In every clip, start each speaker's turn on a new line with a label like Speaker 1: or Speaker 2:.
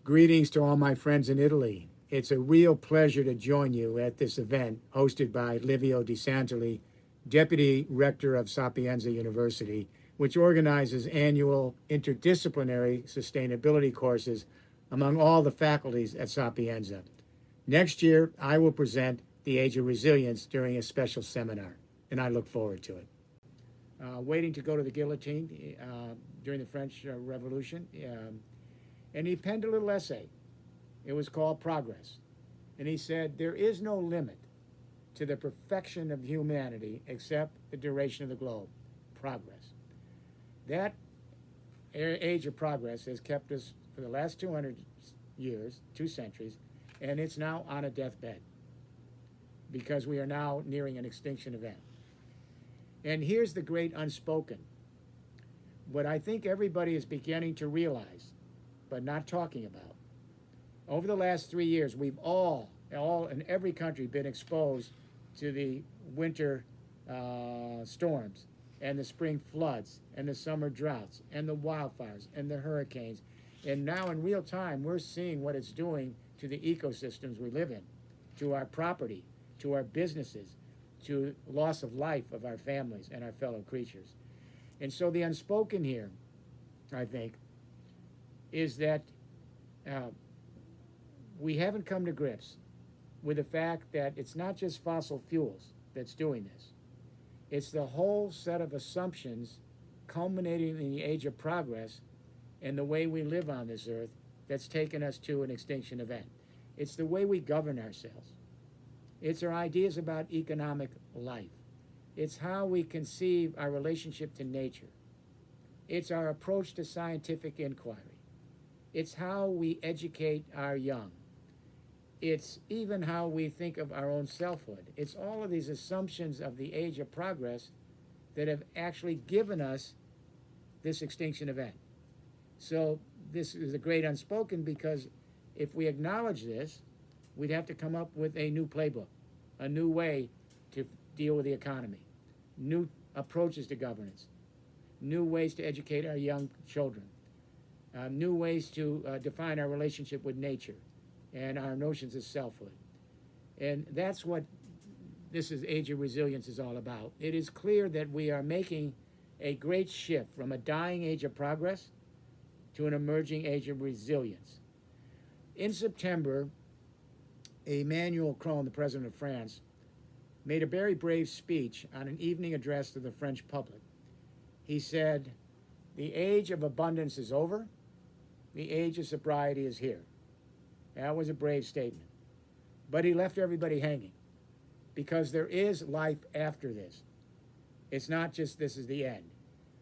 Speaker 1: Greetings to all my friends in Italy. It's a real pleasure to join you at this event hosted by Livio Di Santoli, Deputy Rector of Sapienza University, which organizes annual interdisciplinary sustainability courses among all the faculties at Sapienza. Next year, I will present The Age of Resilience during a special seminar, and I look forward to it. Waiting to go to the guillotine during the French Revolution. And he penned a little essay. It was called Progress. And he said, there is no limit to the perfection of humanity except the duration of the globe. Progress. That age of progress has kept us for the last 200 years, 2 centuries, and it's now on a deathbed because we are now nearing an extinction event. And here's the great unspoken. What I think everybody is beginning to realize, but not talking about. Over the last 3 years, we've all in every country been exposed to the winter storms and the spring floods and the summer droughts and the wildfires and the hurricanes. And now in real time, we're seeing what it's doing to the ecosystems we live in, to our property, to our businesses, to loss of life of our families and our fellow creatures. And so the unspoken here, I think, is that we haven't come to grips with the fact that it's not just fossil fuels that's doing this. It's the whole set of assumptions culminating in the age of progress and the way we live on this earth that's taken us to an extinction event. It's the way we govern ourselves. It's our ideas about economic life. It's how we conceive our relationship to nature. It's our approach to scientific inquiry. It's how we educate our young. It's even how we think of our own selfhood. It's all of these assumptions of the age of progress that have actually given us this extinction event. So this is a great unspoken because if we acknowledge this, we'd have to come up with a new playbook, a new way to deal with the economy, new approaches to governance, new ways to educate our young children, new ways to define our relationship with nature and our notions of selfhood. And that's what this is Age of Resilience is all about. It is clear that we are making a great shift from a dying age of progress to an emerging age of resilience. In September, Emmanuel Macron, the president of France, made a very brave speech on an evening address to the French public. He said, "The age of abundance is over. The age of sobriety is here." That was a brave statement. But he left everybody hanging because there is life after this. It's not just this is the end.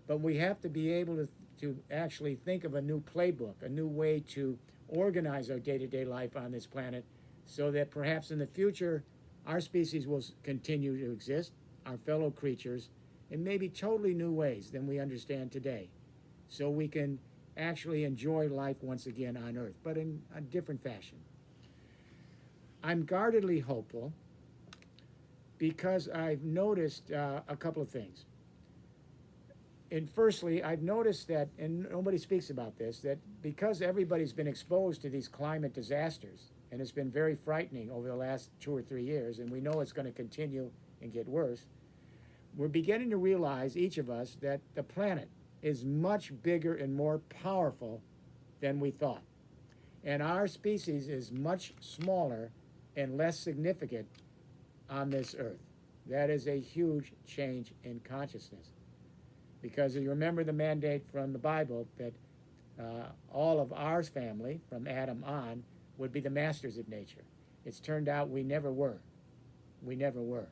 Speaker 1: But we have to be able to actually think of a new playbook, a new way to organize our day-to-day life on this planet so that perhaps in the future our species will continue to exist, our fellow creatures, in maybe totally new ways than we understand today. So we can actually enjoy life once again on Earth, but in a different fashion. I'm guardedly hopeful because I've noticed a couple of things. And firstly, I've noticed that, and nobody speaks about this, that because everybody's been exposed to these climate disasters, and it's been very frightening over the last 2 or 3 years, and we know it's going to continue and get worse, we're beginning to realize, each of us, that the planet is much bigger and more powerful than we thought. And our species is much smaller and less significant on this earth. That is a huge change in consciousness. Because you remember the mandate from the Bible that all of our family, from Adam on, would be the masters of nature. It's turned out we never were. We never were.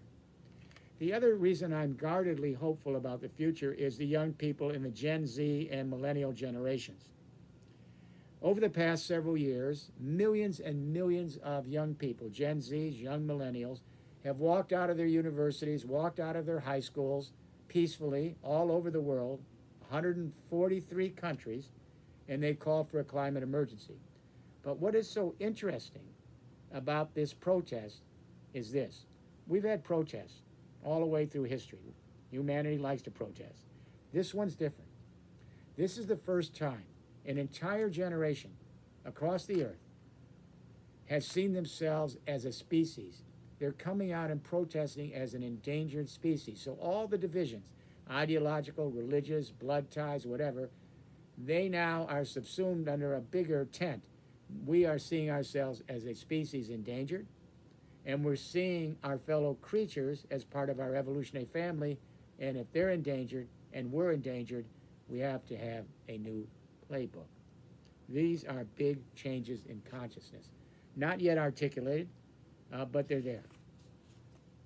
Speaker 1: The other reason I'm guardedly hopeful about the future is the young people in the Gen Z and millennial generations. Over the past several years, millions and millions of young people, Gen Zs, young millennials, have walked out of their universities, walked out of their high schools peacefully all over the world, 143 countries, and they called for a climate emergency. But what is so interesting about this protest is this. We've had protests all the way through history. Humanity likes to protest. This one's different. This is the first time an entire generation across the earth have seen themselves as a species. They're coming out and protesting as an endangered species. So all the divisions, ideological, religious, blood ties, whatever, they now are subsumed under a bigger tent. We are seeing ourselves as a species endangered, and we're seeing our fellow creatures as part of our evolutionary family, and if they're endangered and we're endangered, we have to have a new playbook. These are big changes in consciousness. Not yet articulated, but they're there.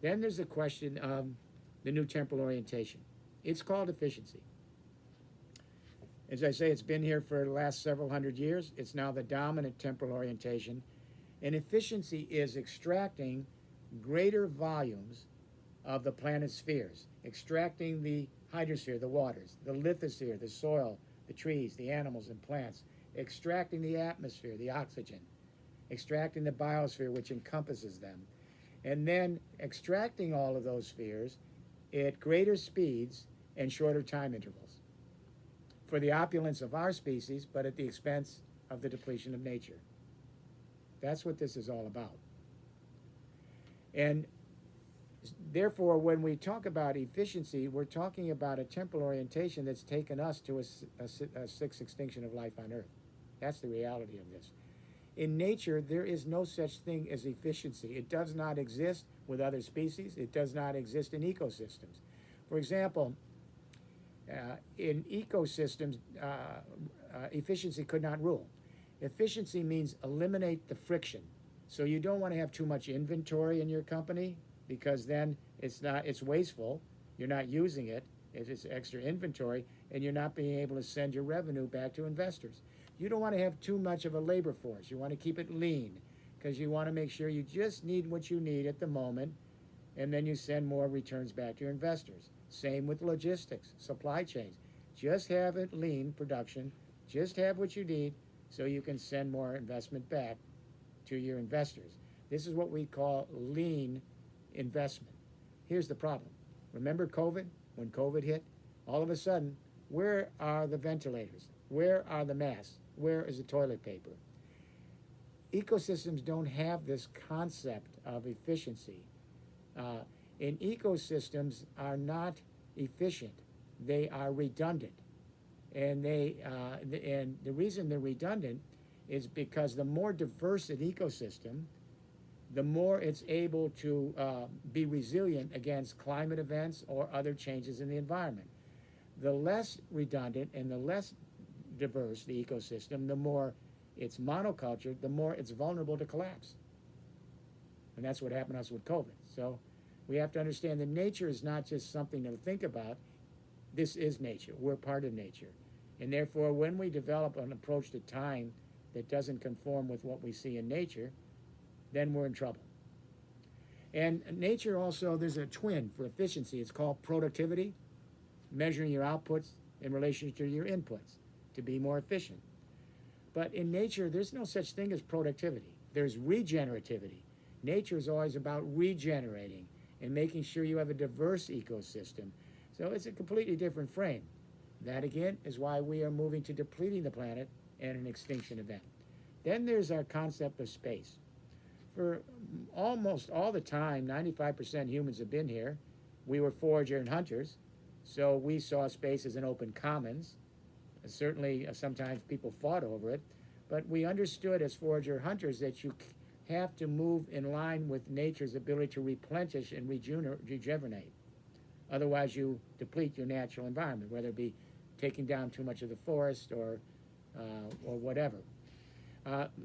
Speaker 1: Then there's the question of the new temporal orientation. It's called efficiency. As I say, it's been here for the last several hundred years. It's now the dominant temporal orientation. And efficiency is extracting greater volumes of the planet's spheres, extracting the hydrosphere, the waters, the lithosphere, the soil, the trees, the animals and plants, extracting the atmosphere, the oxygen, extracting the biosphere, which encompasses them, and then extracting all of those spheres at greater speeds and shorter time intervals for the opulence of our species, but at the expense of the depletion of nature. That's what this is all about. And therefore, when we talk about efficiency, we're talking about a temporal orientation that's taken us to a sixth extinction of life on Earth. That's the reality of this. In nature, there is no such thing as efficiency. It does not exist with other species. It does not exist in ecosystems. For example, in ecosystems, efficiency could not rule. Efficiency means eliminate the friction. So you don't want to have too much inventory in your company, because then it's wasteful. You're not using it if it's extra inventory, and you're not being able to send your revenue back to investors. You don't want to have too much of a labor force. You want to keep it lean, because you want to make sure you just need what you need at the moment, and then you send more returns back to your investors. Same with logistics, supply chains. Just have it lean production. Just have what you need so you can send more investment back to your investors. This is what we call lean investment. Here's the problem. Remember COVID? When COVID hit, all of a sudden, where are the ventilators? Where are the masks? Where is the toilet paper? Ecosystems don't have this concept of efficiency. And ecosystems are not efficient. They are redundant. And the reason they're redundant is because the more diverse an ecosystem, the more it's able to be resilient against climate events or other changes in the environment. The less redundant and the less diverse the ecosystem, the more it's monoculture, the more it's vulnerable to collapse. And that's what happened to us with COVID. So we have to understand that nature is not just something to think about. This is nature. We're part of nature. And therefore, when we develop an approach to time that doesn't conform with what we see in nature, then we're in trouble. And nature also, there's a twin for efficiency. It's called productivity, measuring your outputs in relation to your inputs to be more efficient. But in nature, there's no such thing as productivity. There's regenerativity. Nature is always about regenerating and making sure you have a diverse ecosystem. So it's a completely different frame. That, again, is why we are moving to depleting the planet and an extinction event. Then there's our concept of space. For almost all the time, 95% humans have been here. We were forager and hunters, so we saw space as an open commons. Certainly, sometimes people fought over it, but we understood as forager hunters that you have to move in line with nature's ability to replenish and rejuvenate. Otherwise, you deplete your natural environment, whether it be taking down too much of the forest or whatever.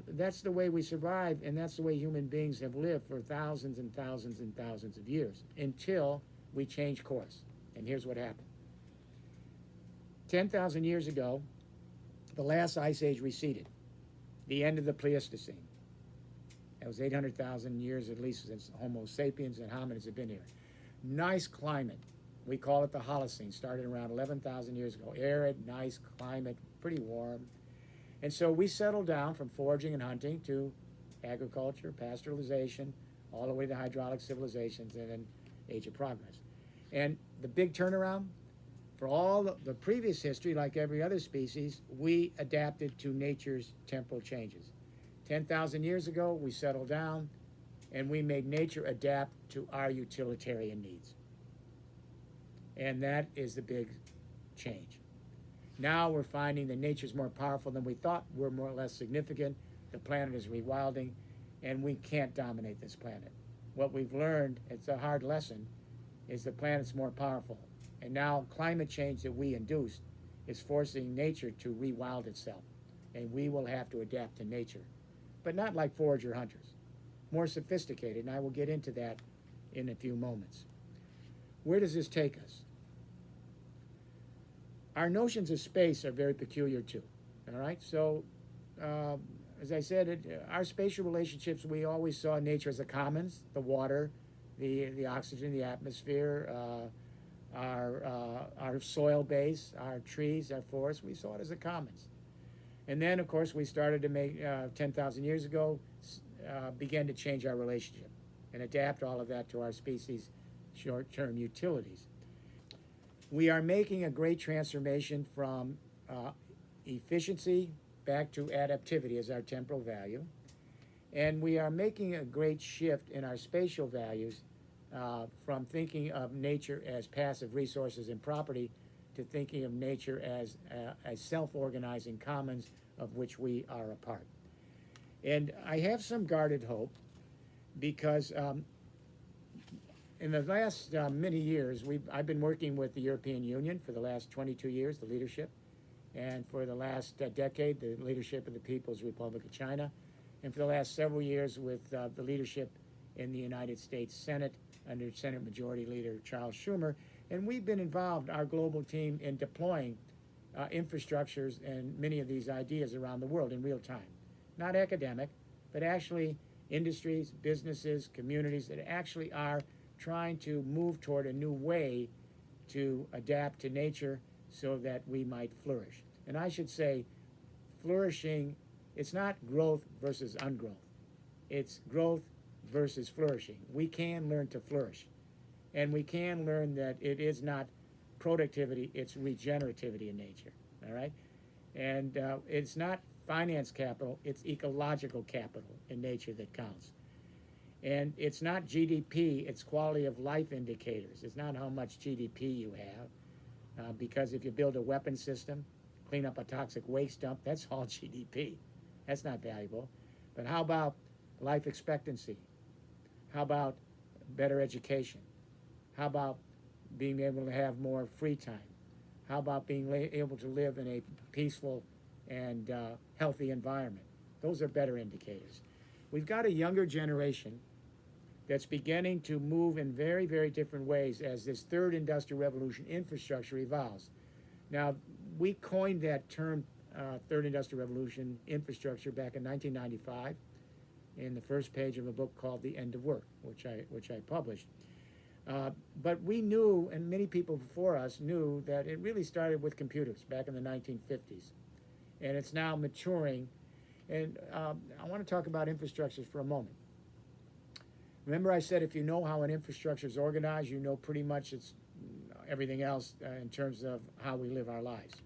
Speaker 1: That's the way we survive, and that's the way human beings have lived for thousands and thousands and thousands of years until we change course. And here's what happened. 10,000 years ago, the last ice age receded, the end of the Pleistocene. That was 800,000 years at least since Homo sapiens and hominids have been here. Nice climate. We call it the Holocene, started around 11,000 years ago. Arid, nice climate, pretty warm. And so we settled down from foraging and hunting to agriculture, pastoralization, all the way to hydraulic civilizations, and then age of progress. And the big turnaround, for all the previous history, like every other species, we adapted to nature's temporal changes. 10,000 years ago, we settled down and we made nature adapt to our utilitarian needs. And that is the big change. Now we're finding that nature's more powerful than we thought. We're more or less significant. The planet is rewilding, and we can't dominate this planet. What we've learned, it's a hard lesson, is the planet's more powerful. And now climate change that we induced is forcing nature to rewild itself. And we will have to adapt to nature. But not like forager hunters. More sophisticated, and I will get into that in a few moments. Where does this take us? Our notions of space are very peculiar too. All right, so as I said, our spatial relationships, we always saw nature as a commons, the water, the oxygen, the atmosphere, our soil base, our trees, our forests, we saw it as a commons. And then, of course, we started to make, 10,000 years ago, began to change our relationship and adapt all of that to our species' short-term utilities. We are making a great transformation from efficiency back to adaptivity as our temporal value. And we are making a great shift in our spatial values from thinking of nature as passive resources and property to thinking of nature as a self-organizing commons of which we are a part. And I have some guarded hope because in the last many years, I've been working with the European Union for the last 22 years, the leadership, and for the last decade, the leadership of the People's Republic of China, and for the last several years with the leadership in the United States Senate under Senate Majority Leader Charles Schumer. And we've been involved, our global team, in deploying infrastructures and many of these ideas around the world in real time. Not academic, but actually industries, businesses, communities that actually are trying to move toward a new way to adapt to nature so that we might flourish. And I should say, flourishing, it's not growth versus ungrowth. It's growth versus flourishing. We can learn to flourish. And we can learn that it is not productivity, it's regenerativity in nature, all right? And it's not finance capital, it's ecological capital in nature that counts. And it's not GDP, it's quality of life indicators. It's not how much GDP you have, because if you build a weapon system, clean up a toxic waste dump, that's all GDP. That's not valuable. But how about life expectancy? How about better education? How about being able to have more free time? How about being able to live in a peaceful and healthy environment? Those are better indicators. We've got a younger generation that's beginning to move in very, very different ways as this third industrial revolution infrastructure evolves. Now, we coined that term, third industrial revolution infrastructure, back in 1995 in the first page of a book called The End of Work, which I published. But we knew, and many people before us knew, that it really started with computers back in the 1950s. And it's now maturing. And I want to talk about infrastructures for a moment. Remember I said if you know how an infrastructure is organized, you know pretty much it's everything else in terms of how we live our lives.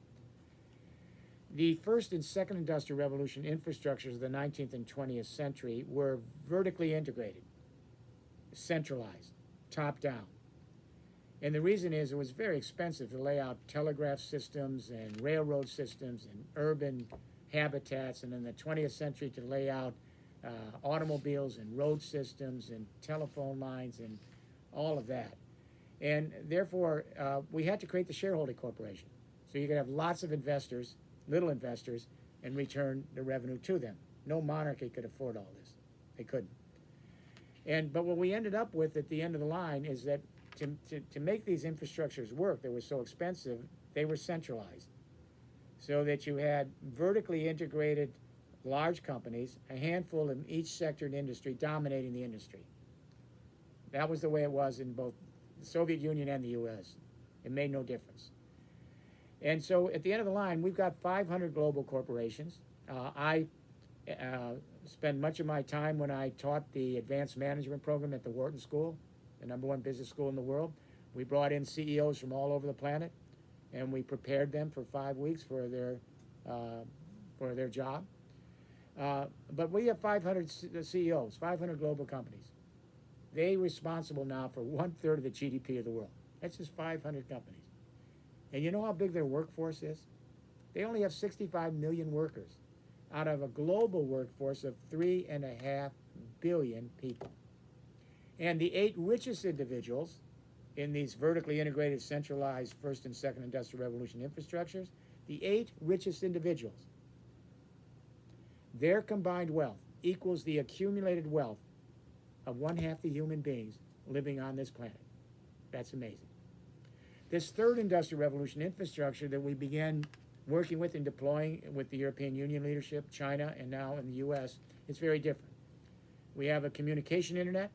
Speaker 1: The first and second industrial revolution infrastructures of the 19th and 20th century were vertically integrated, centralized, top down. And the reason is it was very expensive to lay out telegraph systems and railroad systems and urban habitats, and in the 20th century to lay out automobiles and road systems and telephone lines and all of that. And therefore, we had to create the shareholding corporation. So you could have lots of investors, little investors, and return the revenue to them. No monarchy could afford all this. They couldn't. But what we ended up with at the end of the line is that to make these infrastructures work that were so expensive, they were centralized. So that you had vertically integrated large companies, a handful in each sector and industry dominating the industry. That was the way it was in both the Soviet Union and the US. It made no difference. And so at the end of the line, we've got 500 global corporations. I spent much of my time when I taught the advanced management program at the Wharton School, the #1 business school in the world. We brought in CEOs from all over the planet, and we prepared them for 5 weeks for their job. But we have 500 CEOs, 500 global companies. They're responsible now for 1/3 of the GDP of the world. That's just 500 companies. And you know how big their workforce is? They only have 65 million workers out of a global workforce of 3.5 billion people. And the 8 richest individuals in these vertically integrated, centralized first and second industrial revolution infrastructures, the 8 richest individuals, their combined wealth equals the accumulated wealth of 1/2 the human beings living on this planet. That's amazing. This third industrial revolution infrastructure that we began working with and deploying with the European Union leadership, China, and now in the US, it's very different. We have a communication internet.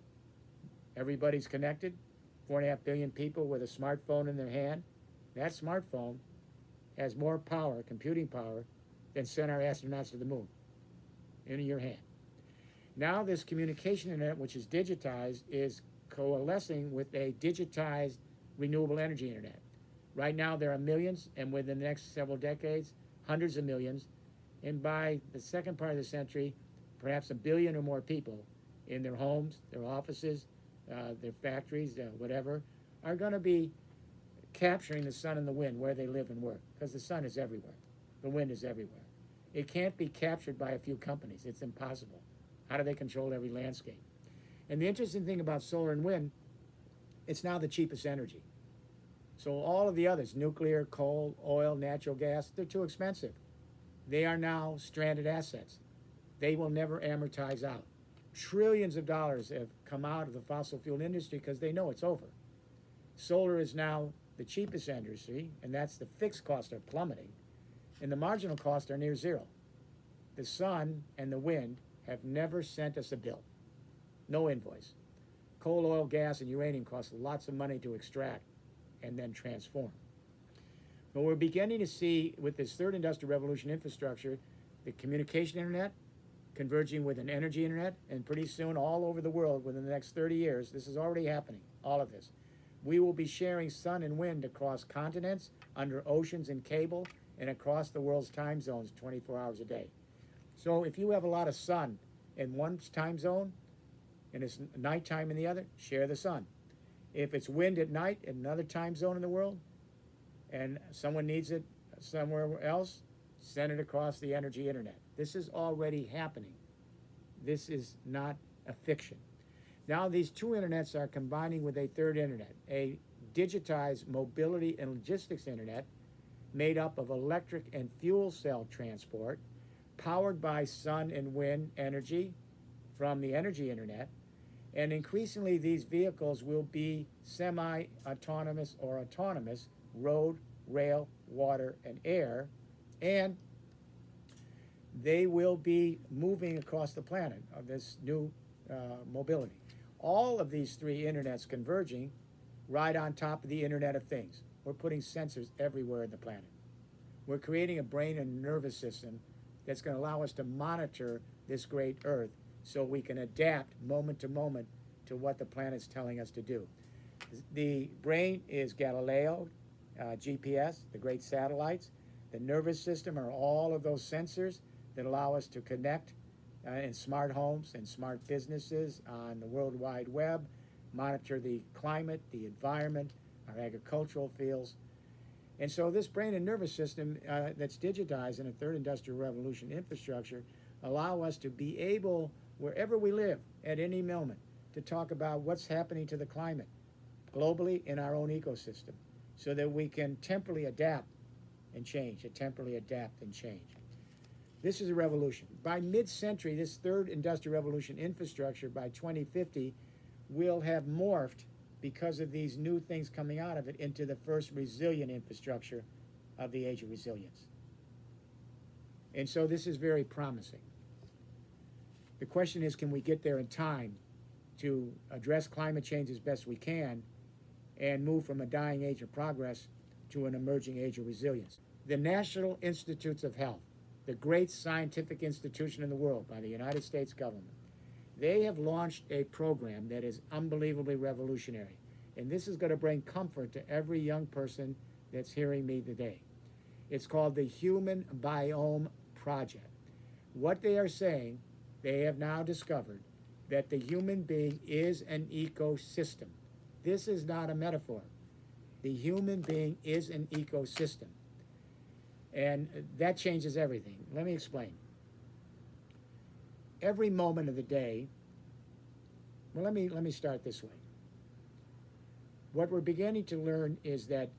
Speaker 1: Everybody's connected. 4.5 billion people with a smartphone in their hand. That smartphone has more power, computing power, than sent our astronauts to the moon in your hand. Now this communication internet, which is digitized, is coalescing with a digitized renewable energy internet. Right now there are millions, and within the next several decades, hundreds of millions, and by the second part of the century, perhaps 1 billion or more people in their homes, their offices, their factories, whatever, are going to be capturing the sun and the wind where they live and work, because the sun is everywhere. The wind is everywhere. It can't be captured by a few companies. It's impossible. How do they control every landscape? And the interesting thing about solar and wind, it's now the cheapest energy. So all of the others, nuclear, coal, oil, natural gas, they're too expensive. They are now stranded assets. They will never amortize out. Trillions of dollars have come out of the fossil fuel industry because they know it's over. Solar is now the cheapest industry, and that's the fixed costs are plummeting, and the marginal costs are near zero. The sun and the wind have never sent us a bill. No invoice. Coal, oil, gas, and uranium cost lots of money to extract and then transform. But we're beginning to see, with this third industrial revolution infrastructure, the communication internet converging with an energy internet, and pretty soon all over the world within the next 30 years, this is already happening, all of this. We will be sharing sun and wind across continents, under oceans and cable, and across the world's time zones 24 hours a day. So if you have a lot of sun in one time zone and it's nighttime in the other, share the sun. If it's wind at night in another time zone in the world and someone needs it somewhere else, send it across the energy internet. This is already happening. This is not a fiction. Now these two internets are combining with a third internet, a digitized mobility and logistics internet made up of electric and fuel cell transport, powered by sun and wind energy from the energy internet. And increasingly these vehicles will be semi-autonomous or autonomous, road, rail, water, and air, and they will be moving across the planet of this new mobility. All of these three internets converging right on top of the Internet of Things. We're putting sensors everywhere in the planet. We're creating a brain and nervous system that's going to allow us to monitor this great Earth so we can adapt moment to moment to what the planet's telling us to do. The brain is Galileo, GPS, the great satellites. The nervous system are all of those sensors that allow us to connect in smart homes and smart businesses on the World Wide Web, monitor the climate, the environment, our agricultural fields. And so this brain and nervous system that's digitized in a third industrial revolution infrastructure allow us to be able, wherever we live at any moment, to talk about what's happening to the climate globally in our own ecosystem so that we can temporally adapt and change, This is a revolution. By mid-century, this third industrial revolution infrastructure by 2050 will have morphed, because of these new things coming out of it, into the first resilient infrastructure of the age of resilience. And so this is very promising. The question is, can we get there in time to address climate change as best we can and move from a dying age of progress to an emerging age of resilience? The National Institutes of Health, the great scientific institution in the world by the United States government, they have launched a program that is unbelievably revolutionary. And this is going to bring comfort to every young person that's hearing me today. It's called the Human Biome Project. What they are saying, they have now discovered that the human being is an ecosystem. This is not a metaphor. The human being is an ecosystem. And that changes everything. Let me explain. Every moment of the day, well, let me start this way. What we're beginning to learn is that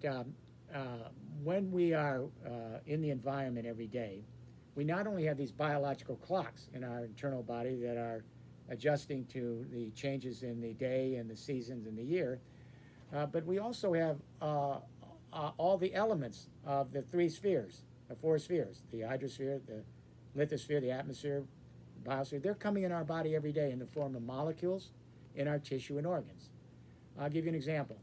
Speaker 1: when we are in the environment every day, we not only have these biological clocks in our internal body that are adjusting to the changes in the day and the seasons and the year, but we also have all the elements of the three spheres, the four spheres, the hydrosphere, the lithosphere, the atmosphere, biosphere. They're coming in our body every day in the form of molecules in our tissue and organs. I'll give you an example.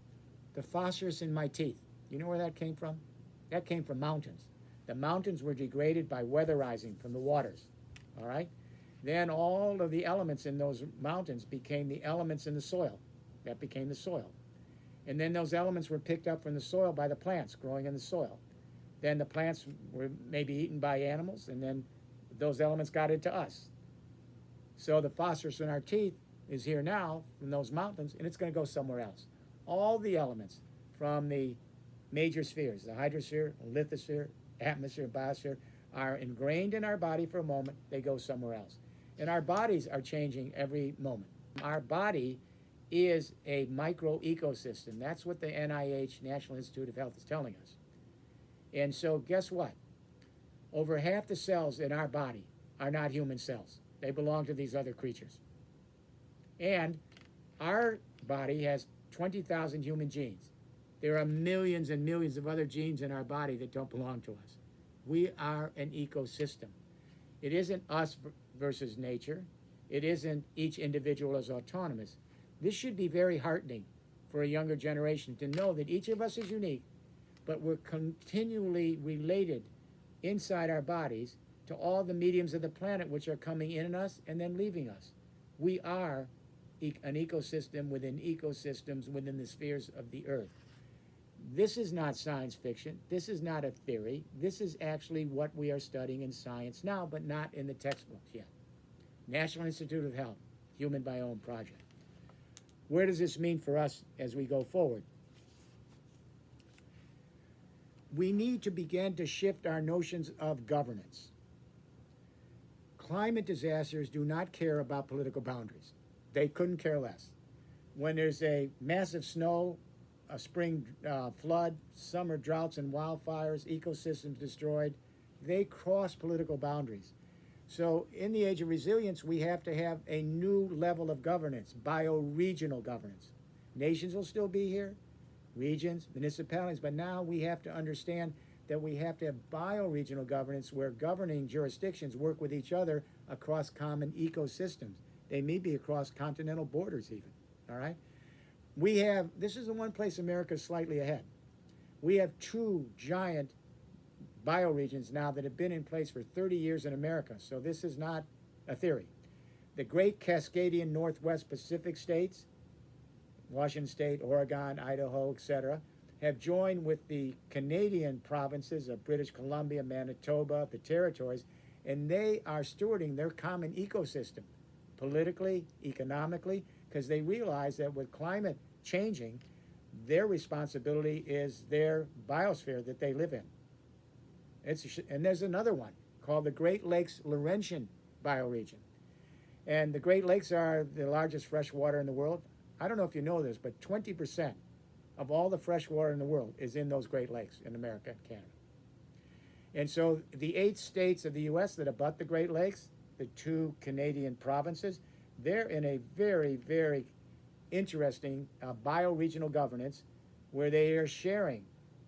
Speaker 1: The phosphorus in my teeth, you know where that came from? That came from mountains. The mountains were degraded by weatherizing from the waters, all right? Then all of the elements in those mountains became the elements in the soil. That became the soil. And then those elements were picked up from the soil by the plants growing in the soil. Then the plants were maybe eaten by animals, and then those elements got into us. So the phosphorus in our teeth is here now from those mountains, and it's going to go somewhere else. All the elements from the major spheres, the hydrosphere, lithosphere, atmosphere, biosphere, are ingrained in our body for a moment. They go somewhere else. And our bodies are changing every moment. Our body is a micro ecosystem. That's what the NIH, National Institute of Health, is telling us. And so guess what? Over half the cells in our body are not human cells. They belong to these other creatures. And our body has 20,000 human genes. There are millions and millions of other genes in our body that don't belong to us. We are an ecosystem. It isn't us versus nature. It isn't each individual as autonomous. This should be very heartening for a younger generation to know that each of us is unique, but we're continually related inside our bodies to all the mediums of the planet which are coming in us and then leaving us. We are an ecosystem within ecosystems within the spheres of the earth. This is not science fiction. This is not a theory. This is actually what we are studying in science now, but not in the textbooks yet. National Institute of Health, Human Biome Project. Where does this mean for us as we go forward? We need to begin to shift our notions of governance. Climate disasters do not care about political boundaries. They couldn't care less. When there's a massive snow, a spring flood, summer droughts and wildfires, ecosystems destroyed, they cross political boundaries. So in the age of resilience, we have to have a new level of governance, bioregional governance. Nations will still be here, regions, municipalities, but now we have to understand that we have to have bioregional governance where governing jurisdictions work with each other across common ecosystems. They may be across continental borders even, all right? We have, this is the one place America is slightly ahead. We have two giant bioregions now that have been in place for 30 years in America, so this is not a theory. The great Cascadian Northwest Pacific states, Washington State, Oregon, Idaho, etc., have joined with the Canadian provinces of British Columbia, Manitoba, the territories, and they are stewarding their common ecosystem, politically, economically, because they realize that with climate changing, their responsibility is their biosphere that they live in. And there's another one called the Great Lakes Laurentian bioregion. And the Great Lakes are the largest freshwater in the world. I don't know if you know this, but 20% of all the fresh water in the world is in those Great Lakes in America and Canada. And so the 8 states of the U.S. that abut the Great Lakes, the 2 Canadian provinces, they're in a very, very interesting bioregional governance where they are sharing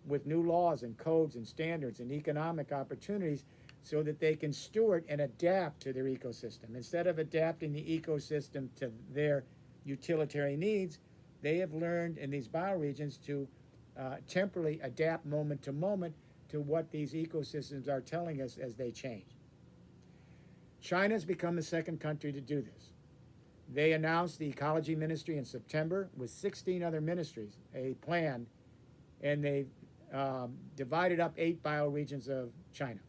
Speaker 1: with new laws and codes and standards and economic opportunities so that they can steward and adapt to their ecosystem. Instead of adapting the ecosystem to their utilitarian needs, they have learned in these bioregions to temporally adapt moment to moment to what these ecosystems are telling us as they change. China's become the second country to do this. They announced the Ecology Ministry in September with 16 other ministries, a plan, and they divided up 8 bioregions of China.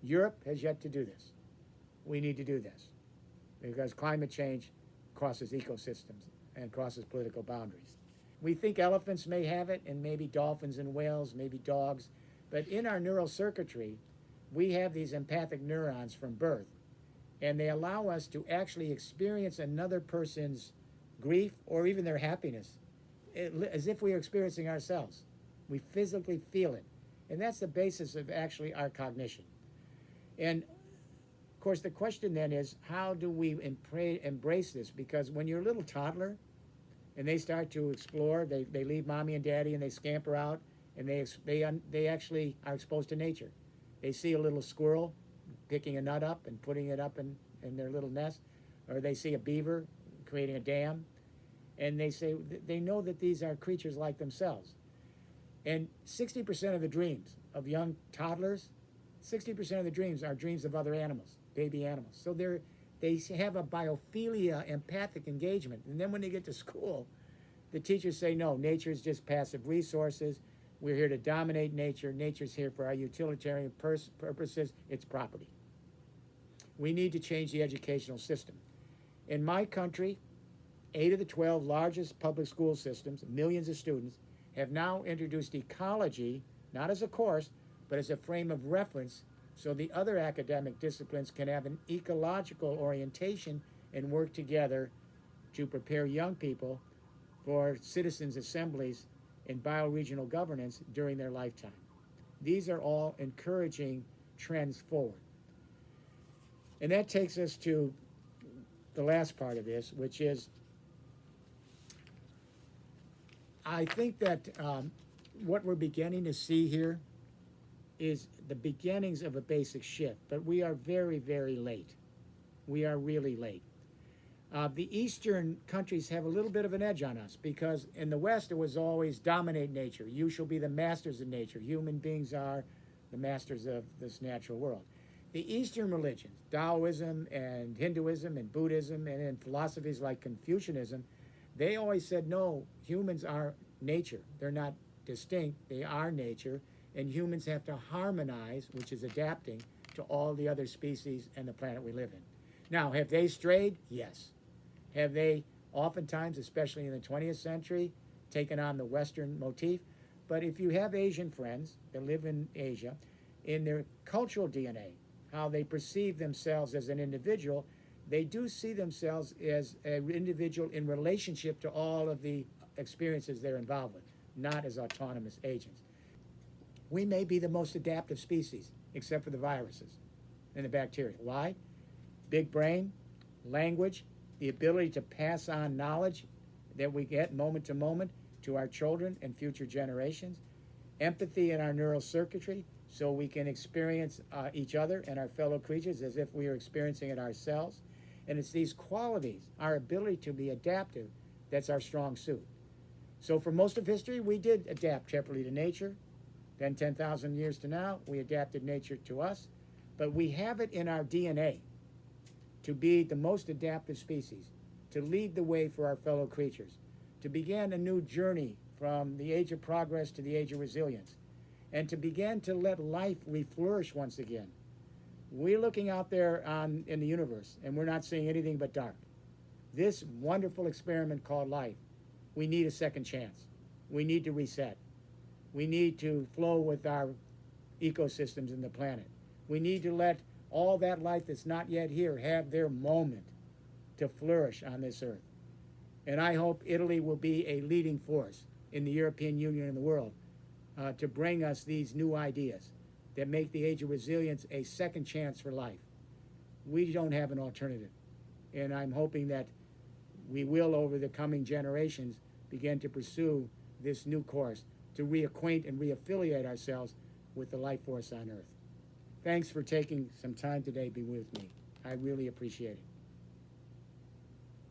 Speaker 1: Europe has yet to do this. We need to do this because climate change crosses ecosystems and crosses political boundaries. We think elephants may have it, and maybe dolphins and whales, maybe dogs, but in our neural circuitry, we have these empathic neurons from birth, and they allow us to actually experience another person's grief or even their happiness as if we are experiencing ourselves. We physically feel it, and that's the basis of actually our cognition. And of course, the question then is, how do we embrace this? Because when you're a little toddler and they start to explore, they leave mommy and daddy and they scamper out, and they actually are exposed to nature. They see a little squirrel picking a nut up and putting it up in their little nest, or they see a beaver creating a dam, and they know that these are creatures like themselves. And 60% of the dreams of young toddlers, 60% of the dreams are dreams of other animals, baby animals. So they have a biophilia, empathic engagement. And then when they get to school, the teachers say, no, nature is just passive resources. We're here to dominate nature. Nature's here for our utilitarian purposes. It's property. We need to change the educational system. In my country, 8 of the 12 largest public school systems, millions of students, have now introduced ecology, not as a course, but as a frame of reference, so the other academic disciplines can have an ecological orientation and work together to prepare young people for citizens' assemblies and bioregional governance during their lifetime. These are all encouraging trends forward. And that takes us to the last part of this, which is, I think that what we're beginning to see here is the beginnings of a basic shift, but we are very, very late. We are really late. The Eastern countries have a little bit of an edge on us because in the West it was always dominate nature. You shall be the masters of nature. Human beings are the masters of this natural world. The Eastern religions, Taoism and Hinduism and Buddhism and in philosophies like Confucianism, they always said, no, humans are nature. They're not distinct, they are nature, and humans have to harmonize, which is adapting to all the other species and the planet we live in. Now, have they strayed? Yes. Have they oftentimes, especially in the 20th century, taken on the Western motif? But if you have Asian friends that live in Asia, in their cultural DNA, how they perceive themselves as an individual, they do see themselves as an individual in relationship to all of the experiences they're involved with, not as autonomous agents. We may be the most adaptive species, except for the viruses and the bacteria. Why? Big brain, language, the ability to pass on knowledge that we get moment to moment to our children and future generations, empathy in our neural circuitry, so we can experience each other and our fellow creatures as if we are experiencing it ourselves. And it's these qualities, our ability to be adaptive, that's our strong suit. So for most of history, we did adapt carefully to nature. Then 10,000 years to now, we adapted nature to us. But we have it in our DNA to be the most adaptive species, to lead the way for our fellow creatures, to begin a new journey from the age of progress to the age of resilience, and to begin to let life reflourish once again. We're looking out there in the universe, and we're not seeing anything but dark. This wonderful experiment called life, we need a second chance. We need to reset. We need to flow with our ecosystems in the planet. We need to let all that life that's not yet here have their moment to flourish on this earth. And I hope Italy will be a leading force in the European Union and the world to bring us these new ideas that make the age of resilience a second chance for life. We don't have an alternative. And I'm hoping that we will, over the coming generations, begin to pursue this new course to reacquaint and reaffiliate ourselves with the life force on Earth. Thanks for taking some time today to be with me. I really appreciate it.